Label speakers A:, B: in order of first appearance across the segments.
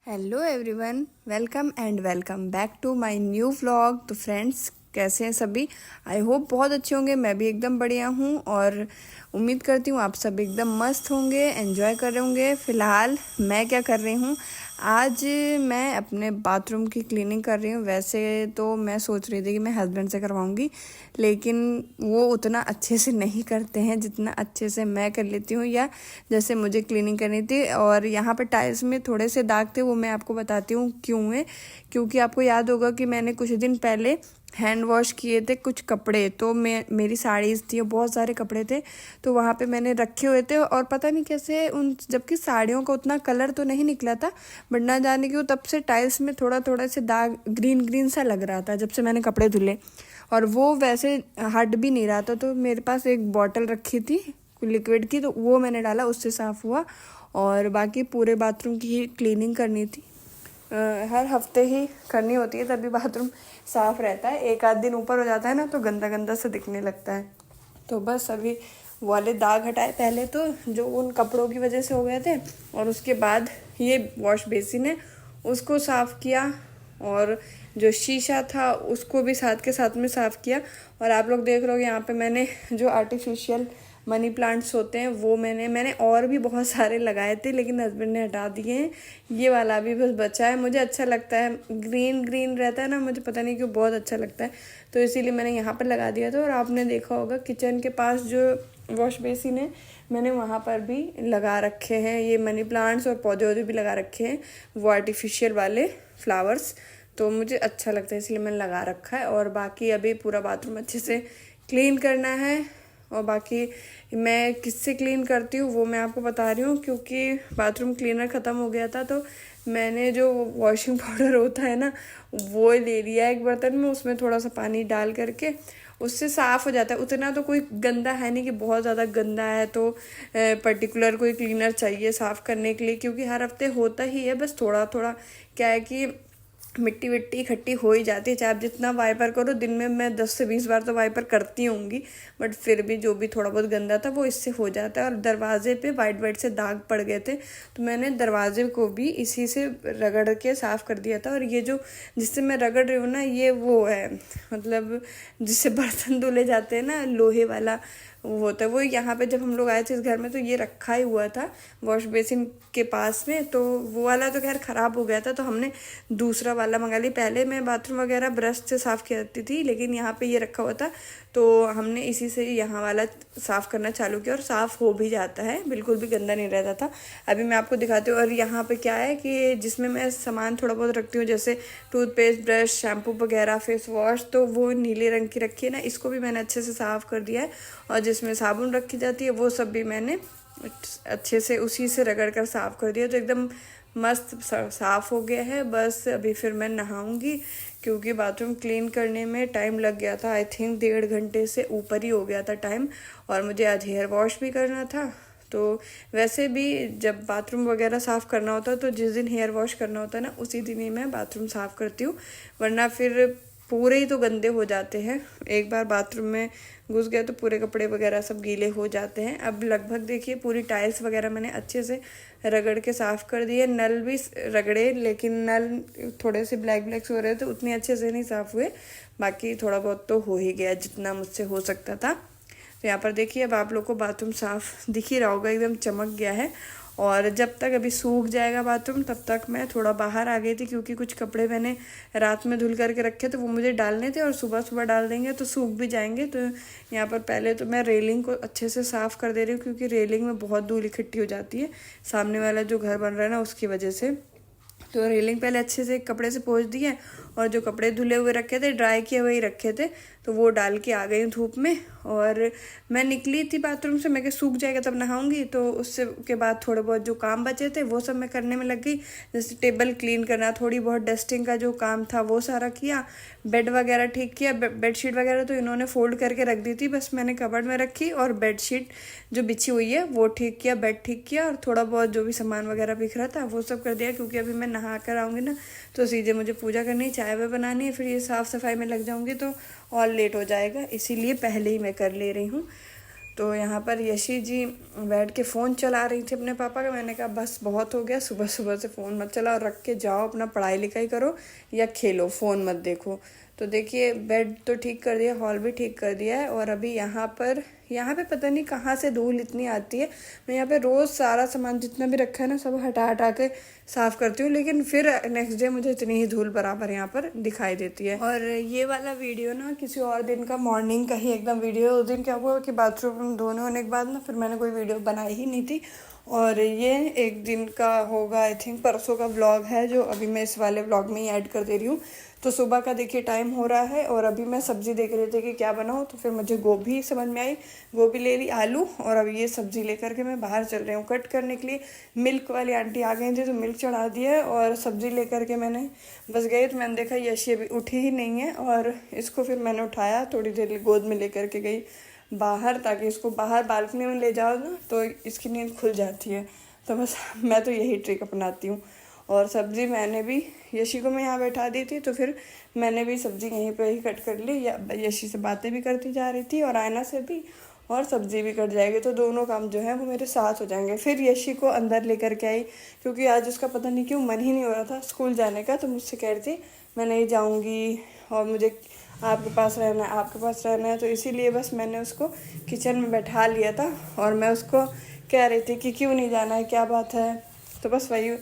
A: Hello everyone, welcome and welcome back to my new vlog. तो friends, कैसे हैं सभी? आई होप बहुत अच्छे होंगे। मैं भी एकदम बढ़िया हूँ और उम्मीद करती हूँ आप सब एकदम मस्त होंगे, एंजॉय कर रहे होंगे। फ़िलहाल मैं क्या कर रही हूँ, आज मैं अपने बाथरूम की क्लीनिंग कर रही हूँ। वैसे तो मैं सोच रही थी कि मैं हस्बैंड से करवाऊँगी, लेकिन वो उतना अच्छे से नहीं करते हैं जितना अच्छे से मैं कर लेती हूँ, या जैसे मुझे क्लीनिंग करनी थी। और यहाँ पर टाइल्स में थोड़े से दाग थे, वो मैं आपको बताती हूँ क्यों है। क्योंकि आपको याद होगा कि मैंने कुछ दिन पहले हैंड वॉश किए थे कुछ कपड़े, तो मेरी साड़ीज़ थी, बहुत सारे कपड़े थे, तो वहाँ पे मैंने रखे हुए थे। और पता नहीं कैसे उन, जबकि साड़ियों का उतना कलर तो नहीं निकला था, बट ना जाने क्यों तब से टाइल्स में थोड़ा थोड़ा से दाग ग्रीन ग्रीन सा लग रहा था जब से मैंने कपड़े धुले। और वो वैसे हट भी नहीं रहा था, तो मेरे पास एक बॉटल रखी थी लिक्विड की, तो वो मैंने डाला, उससे साफ़ हुआ। और बाकी पूरे बाथरूम की ही क्लीनिंग करनी थी। हर हफ्ते ही करनी होती है, तभी बाथरूम साफ़ रहता है। एक आध दिन ऊपर हो जाता है ना, तो गंदा गंदा सा दिखने लगता है। तो बस अभी वाले दाग हटाए पहले, तो जो उन कपड़ों की वजह से हो गए थे, और उसके बाद ये वॉश बेसिन है उसको साफ़ किया, और जो शीशा था उसको भी साथ के साथ में साफ़ किया। और आप लोग देख रहे हो यहाँ पे मैंने जो आर्टिफिशियल मनी प्लांट्स होते हैं वो मैंने और भी बहुत सारे लगाए थे, लेकिन हस्बैंड ने हटा दिए हैं। ये वाला अभी बस बचा है। मुझे अच्छा लगता है, ग्रीन ग्रीन रहता है ना, मुझे पता नहीं क्यों बहुत अच्छा लगता है, तो इसीलिए मैंने यहाँ पर लगा दिया था। और आपने देखा होगा किचन के पास जो वॉश बेसिन है, मैंने वहाँ पर भी लगा रखे हैं ये मनी प्लांट्स, और पौधे वौधे भी लगा रखे हैं, वो आर्टिफिशियल वाले फ्लावर्स। तो मुझे अच्छा लगता है, इसलिए मैंने लगा रखा है। और बाकी अभी पूरा बाथरूम अच्छे से क्लीन करना है। और बाकी मैं किससे क्लीन करती हूँ वो मैं आपको बता रही हूँ, क्योंकि बाथरूम क्लीनर ख़त्म हो गया था, तो मैंने जो वॉशिंग पाउडर होता है ना, वो ले लिया एक बर्तन में, उसमें थोड़ा सा पानी डाल करके उससे साफ़ हो जाता है। उतना तो कोई गंदा है नहीं कि बहुत ज़्यादा गंदा है तो पर्टिकुलर कोई क्लीनर चाहिए साफ़ करने के लिए, क्योंकि हर हफ्ते होता ही है। बस थोड़ा थोड़ा क्या है कि मिट्टी विट्टी इकट्ठी हो ही जाती है, चाहे आप जितना वाइपर करो। दिन में मैं 10 से 20 बार तो वाइपर करती होंगी, बट फिर भी जो भी थोड़ा बहुत गंदा था वो इससे हो जाता है। और दरवाजे पे वाइट वाइट से दाग पड़ गए थे, तो मैंने दरवाजे को भी इसी से रगड़ के साफ़ कर दिया था। और ये जो जिससे मैं रगड़ रही हूँ ना, ये वो है, मतलब जिससे बर्तन धुले जाते हैं ना, लोहे वाला वो होता है। वो यहाँ पे जब हम लोग आए थे इस घर में, तो ये रखा ही हुआ था वॉश बेसिन के पास में, तो वो वाला तो खैर ख़राब हो गया था, तो हमने दूसरा वाला मंगा लिया। पहले मैं बाथरूम वगैरह ब्रश से साफ़ करती थी, लेकिन यहाँ पे ये रखा हुआ था, तो हमने इसी से यहाँ वाला साफ़ करना चालू किया, और साफ़ हो भी जाता है, बिल्कुल भी गंदा नहीं रहता था। अभी मैं आपको दिखाती हूँ। और यहाँ पे क्या है कि जिसमें मैं सामान थोड़ा बहुत रखती हूँ, जैसे टूथपेस्ट, ब्रश, शैम्पू वगैरह, फेस वॉश, तो वो नीले रंग की रखी है ना, इसको भी मैंने अच्छे से साफ़ कर दिया है। और जिसमें साबुन रखी जाती है वो सब भी मैंने अच्छे से उसी से रगड़ कर साफ़ कर दिया, तो एकदम मस्त साफ़ हो गया है। बस अभी फिर मैं नहाऊंगी, क्योंकि बाथरूम क्लीन करने में टाइम लग गया था। आई थिंक 1.5 घंटे से ऊपर ही हो गया था टाइम। और मुझे आज हेयर वॉश भी करना था, तो वैसे भी जब बाथरूम वगैरह साफ़ करना होता है, तो जिस दिन हेयर वॉश करना होता है ना, उसी दिन ही मैं बाथरूम साफ़ करती हूँ, वरना फिर पूरे ही तो गंदे हो जाते हैं। एक बार बाथरूम में घुस गए तो पूरे कपड़े वगैरह सब गीले हो जाते हैं। अब लगभग देखिए पूरी टाइल्स वगैरह मैंने अच्छे से रगड़ के साफ़ कर दिए। नल भी रगड़े, लेकिन नल थोड़े से ब्लैक ब्लैक हो रहे थे, उतने अच्छे से नहीं साफ़ हुए। बाकी थोड़ा बहुत तो हो ही गया जितना मुझसे हो सकता था। तो यहाँ पर देखिए अब आप लोग को बाथरूम साफ़ दिख ही रहा होगा, एकदम चमक गया है। और जब तक अभी सूख जाएगा बाथरूम, तब तक मैं थोड़ा बाहर आ गई थी, क्योंकि कुछ कपड़े मैंने रात में धुल करके रखे थे, वो मुझे डालने थे, और सुबह सुबह डाल देंगे तो सूख भी जाएंगे। तो यहाँ पर पहले तो मैं रेलिंग को अच्छे से साफ़ कर दे रही हूँ, क्योंकि रेलिंग में बहुत धूल इकट्ठी हो जाती है, सामने वाला जो घर बन रहा है ना उसकी वजह से। तो रेलिंग पहले अच्छे से कपड़े से पोंछ दी है, और जो कपड़े धुले हुए रखे थे, ड्राई किए हुए ही रखे थे, तो वो डाल के आ गई हूँ धूप में। और मैं निकली थी बाथरूम से, मैं क्या सूख जाएगा तब नहाऊंगी, तो उससे के बाद थोड़े बहुत जो काम बचे थे वो सब मैं करने में लग गई। जैसे टेबल क्लीन करना, थोड़ी बहुत डस्टिंग का जो काम था वो सारा किया, बेड वगैरह ठीक किया। बेडशीट वगैरह तो इन्होंने फोल्ड करके रख दी थी, बस मैंने कबर्ड में रखी, और बेडशीट जो बिछी हुई है वो ठीक किया, बेड ठीक किया, और थोड़ा बहुत जो भी सामान वगैरह बिखरा था वो सब कर दिया। क्योंकि अभी मैं नहा कर आऊँगी ना, तो सीधे मुझे पूजा करनी, चाय वाय बनानी है, फिर ये साफ़ सफाई में लग जाऊँगी तो और लेट हो जाएगा, इसीलिए पहले ही मैं कर ले रही हूँ। तो यहाँ पर यशी जी बैठ के फ़ोन चला रही थी अपने पापा का। मैंने कहा बस बहुत हो गया, सुबह सुबह से फ़ोन मत चलाओ, रख के जाओ अपना पढ़ाई लिखाई करो या खेलो, फ़ोन मत देखो। तो देखिए बेड तो ठीक कर दिया, हॉल भी ठीक कर दिया है। और अभी यहाँ पे पता नहीं कहाँ से धूल इतनी आती है। मैं यहाँ पे रोज़ सारा सामान जितना भी रखा है ना सब हटा हटा के साफ़ करती हूँ, लेकिन फिर नेक्स्ट डे मुझे इतनी ही धूल बराबर यहाँ पर दिखाई देती है। और ये वाला वीडियो ना किसी और दिन का, मॉर्निंग का ही एकदम वीडियो। उस दिन क्या हुआ कि बाथरूम धोने होने के बाद ना फिर मैंने कोई वीडियो बनाई ही नहीं थी। और ये एक दिन का होगा, आई थिंक परसों का व्लॉग है जो अभी मैं इस वाले व्लॉग में ही ऐड कर दे रही हूँ। तो सुबह का देखिए टाइम हो रहा है और अभी मैं सब्ज़ी देख रही थी कि क्या बनाऊँ, तो फिर मुझे गोभी समझ में आई, गोभी ले ली, आलू, और अब ये सब्ज़ी लेकर के मैं बाहर चल रही हूँ कट करने के लिए। मिल्क वाली आंटी आ गई थी तो मिल्क चढ़ा दिया है और सब्ज़ी लेकर के मैंने बस गई तो मैंने देखा यशी अभी उठी ही नहीं है। और इसको फिर मैंने उठाया, थोड़ी देर गोद में लेकर के गई बाहर, ताकि इसको बाहर बालकनी में ले जाओ ना तो इसकी नींद खुल जाती है। तो बस मैं तो यही ट्रिक अपनाती हूँ। और सब्ज़ी मैंने भी यशी को मैं यहाँ बैठा दी थी तो फिर मैंने भी सब्ज़ी यहीं पे ही कट कर ली। या यशी से बातें भी करती जा रही थी और आयना से भी, और सब्ज़ी भी कट जाएगी, तो दोनों काम जो है वो मेरे साथ हो जाएंगे। फिर यशी को अंदर लेकर के आई क्योंकि आज उसका पता नहीं क्यों मन ही नहीं हो रहा था स्कूल जाने का। तो मुझसे कह रही थी मैं नहीं जाऊँगी और मुझे आपके पास रहना है, आपके पास रहना है। तो इसीलिए बस मैंने उसको किचन में बैठा लिया था और मैं उसको कह रही थी कि क्यों नहीं जाना है, क्या बात है। तो बस वही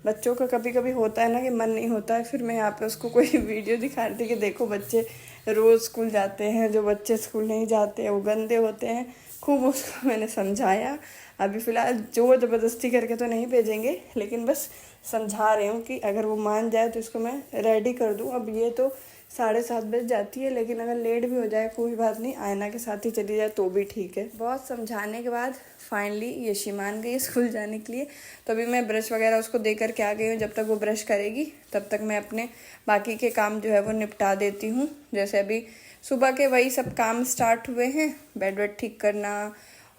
A: बच्चों का कभी कभी होता है ना कि मन नहीं होता है। फिर मैं यहाँ पे उसको कोई वीडियो दिखा रही थी कि देखो बच्चे रोज़ स्कूल जाते हैं, जो बच्चे स्कूल नहीं जाते हैं वो गंदे होते हैं। खूब उसको मैंने समझाया। अभी फ़िलहाल ज़ोर ज़बरदस्ती करके तो नहीं भेजेंगे, लेकिन बस समझा रही हूँ कि अगर वो मान जाए तो इसको मैं रेडी कर दूँ। अब ये तो 7:30 बज जाती है, लेकिन अगर लेट भी हो जाए कोई बात नहीं, आयना के साथ ही चली जाए तो भी ठीक है। बहुत समझाने के बाद फाइनली यशी मान गई स्कूल जाने के लिए। तो अभी मैं ब्रश वगैरह उसको दे करके आ गई हूँ। जब तक वो ब्रश करेगी तब तक मैं अपने बाकी के काम जो है वो निपटा देती हूँ। जैसे अभी सुबह के वही सब काम स्टार्ट हुए हैं, बेड वेड ठीक करना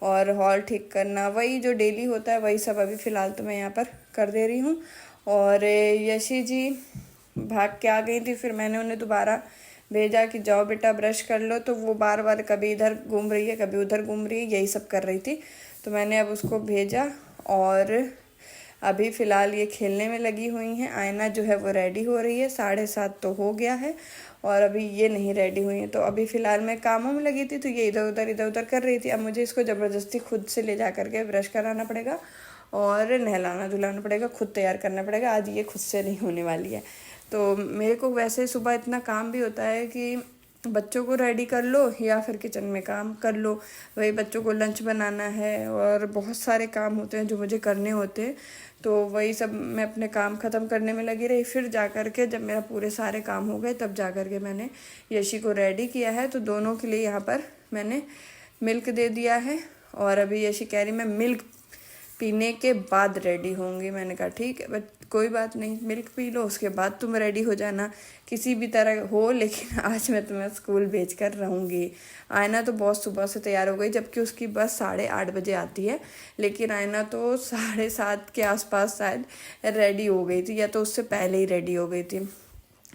A: और हॉल ठीक करना, वही जो डेली होता है वही सब अभी फ़िलहाल तो मैं यहाँ पर कर दे रही हूँ। और यशी जी भाग के आ गई थी, फिर मैंने उन्हें दोबारा भेजा कि जाओ बेटा ब्रश कर लो। तो वो बार बार कभी इधर घूम रही है कभी उधर घूम रही है, यही सब कर रही थी। तो मैंने अब उसको भेजा और अभी फ़िलहाल ये खेलने में लगी हुई हैं। आयना जो है वो रेडी हो रही है, 7:30 तो हो गया है और अभी ये नहीं रेडी हुई है। तो अभी फ़िलहाल मैं कामों में लगी थी तो ये इधर उधर कर रही थी। अब मुझे इसको ज़बरदस्ती खुद से ले जा करके ब्रश कराना पड़ेगा और नहलाना धुलाना पड़ेगा, खुद तैयार करना पड़ेगा। आज ये खुद से नहीं होने वाली है। तो मेरे को वैसे सुबह इतना काम भी होता है कि बच्चों को रेडी कर लो या फिर किचन में काम कर लो, वही बच्चों को लंच बनाना है और बहुत सारे काम होते हैं जो मुझे करने होते हैं। तो वही सब मैं अपने काम ख़त्म करने में लगी रही। फिर जा कर के जब मेरा पूरे सारे काम हो गए तब जा कर के मैंने यशी को रेडी किया है। तो दोनों के लिए यहाँ पर मैंने मिल्क दे दिया है और अभी यशी कह रही मैं मिल्क पीने के बाद रेडी होंगी। मैंने कहा ठीक है बट कोई बात नहीं, मिल्क पी लो उसके बाद तुम रेडी हो जाना, किसी भी तरह हो, लेकिन आज मैं तुम्हें स्कूल भेज कर रहूँगी। आयना तो बहुत सुबह से तैयार हो गई, जबकि उसकी बस 8:30 बजे आती है, लेकिन आयना तो 7:30 के आसपास शायद रेडी हो गई थी या तो उससे पहले ही रेडी हो गई थी।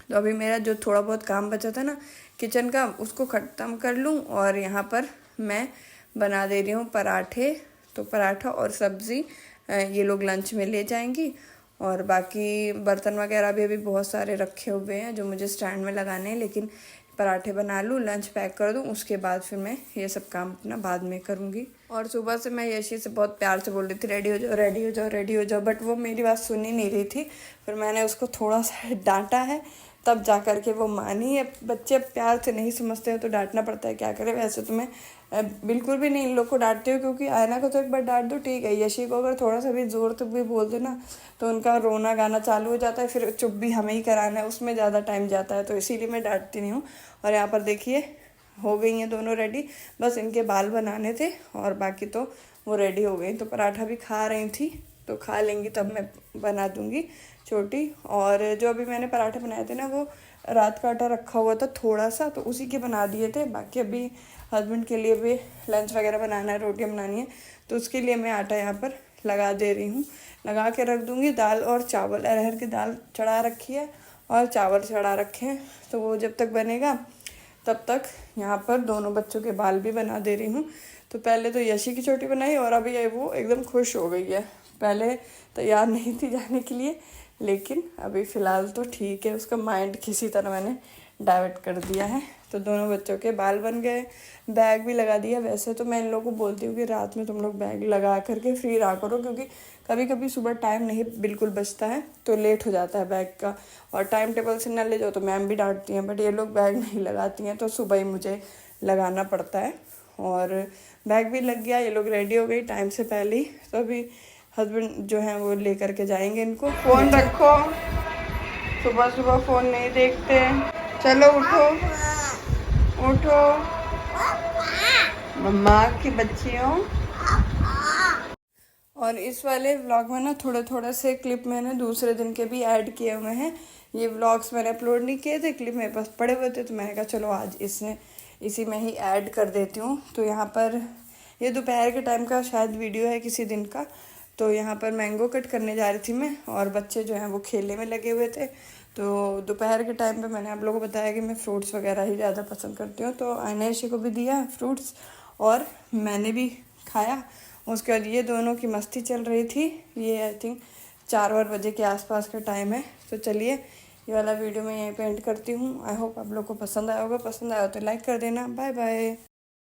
A: तो अभी मेरा जो थोड़ा बहुत काम बचा था ना किचन का उसको ख़त्म कर लूँ और यहाँ पर मैं बना दे रही हूँ पराठे। तो पराठा और सब्ज़ी ये लोग लंच में ले जाएंगी और बाकी बर्तन वगैरह भी अभी बहुत सारे रखे हुए हैं जो मुझे स्टैंड में लगाने हैं, लेकिन पराठे बना लूँ, लंच पैक कर दूँ, उसके बाद फिर मैं ये सब काम अपना बाद में करूँगी। और सुबह से मैं यशी से बहुत प्यार से बोल रही थी रेडी हो जाओ रेडी हो जाओ रेडी हो जाओ, बट वो मेरी बात सुन ही नहीं रही थी। फिर मैंने उसको थोड़ा सा डांटा है तब जा कर के वो मानी है। बच्चे प्यार से नहीं समझते हैं तो डांटना पड़ता है, क्या करें। वैसे तो मैं बिल्कुल भी नहीं इन लोग को डांटती हूँ क्योंकि आयना को तो एक बार डांट दो ठीक है, यशी को अगर थोड़ा सा भी ज़ोर तक भी बोल दो ना तो उनका रोना गाना चालू हो जाता है, फिर चुप भी हमें ही कराना है, उसमें ज़्यादा टाइम जाता है, तो इसीलिए मैं डांटती नहीं हूँ। और यहाँ पर देखिए हो गई हैं दोनों रेडी, बस इनके बाल बनाने थे और बाकी तो वो रेडी हो गई। तो पराठा भी खा रही थी तो खा लेंगी तब मैं बना दूँगी छोटी। और जो अभी मैंने पराठे बनाए थे ना वो रात का आटा रखा हुआ था थोड़ा सा, तो उसी के बना दिए थे। बाकी अभी हस्बैंड के लिए भी लंच वगैरह बनाना है, रोटियां बनानी है, तो उसके लिए मैं आटा यहाँ पर लगा दे रही हूँ, लगा के रख दूँगी। दाल और चावल, अरहर की दाल चढ़ा रखी है और चावल चढ़ा रखे हैं, तो वो जब तक बनेगा तब तक यहाँ पर दोनों बच्चों के बाल भी बना दे रही हूँ। तो पहले तो यशी की चोटी बनाई और अभी ये वो एकदम खुश हो गई है। पहले तैयार नहीं थी जाने के लिए, लेकिन अभी फ़िलहाल तो ठीक है, उसका माइंड किसी तरह मैंने डाइवर्ट कर दिया है। तो दोनों बच्चों के बाल बन गए, बैग भी लगा दिया। वैसे तो मैं इन लोगों को बोलती हूँ कि रात में तुम लोग बैग लगा करके फ्री रहा करो, क्योंकि कभी कभी सुबह टाइम नहीं बिल्कुल बचता है तो लेट हो जाता है बैग का, और टाइम टेबल से ना ले जाओ तो मैम भी डांटती हैं। बट ये लोग बैग नहीं लगाती हैं तो सुबह ही मुझे लगाना पड़ता है। और बैग भी लग गया, ये लोग रेडी हो गई टाइम से पहले ही। तो अभी हस्बैंड जो हैं वो ले करके जाएंगे इनको। फ़ोन रखो, सुबह सुबह फ़ोन नहीं देखते। चलो उठो उठो मम्मा की बच्चियों। और इस वाले व्लॉग में ना थोड़े थोड़े से क्लिप मैंने दूसरे दिन के भी ऐड किए हुए हैं। ये व्लॉग्स मैंने अपलोड नहीं किए थे, क्लिप मेरे पास पड़े हुए थे, तो मैंने कहा चलो आज इसी में ही ऐड कर देती हूँ। तो यहाँ पर ये दोपहर के टाइम का शायद वीडियो है किसी दिन का। तो यहाँ पर मैंगो कट करने जा रही थी मैं, और बच्चे जो हैं वो खेलने में लगे हुए थे। तो दोपहर के टाइम पे मैंने आप लोगों को बताया कि मैं फ्रूट्स वगैरह ही ज़्यादा पसंद करती हूँ। तो आयनेशी को भी दिया फ्रूट्स और मैंने भी खाया। उसके बाद ये दोनों की मस्ती चल रही थी। ये आई थिंक 4 बजे के आसपास का टाइम है। तो चलिए ये वाला वीडियो मैं यहीं पे एंड करती हूँ। आई होप आप लोग को पसंद आया होगा। पसंद आया तो लाइक कर देना। Bye bye.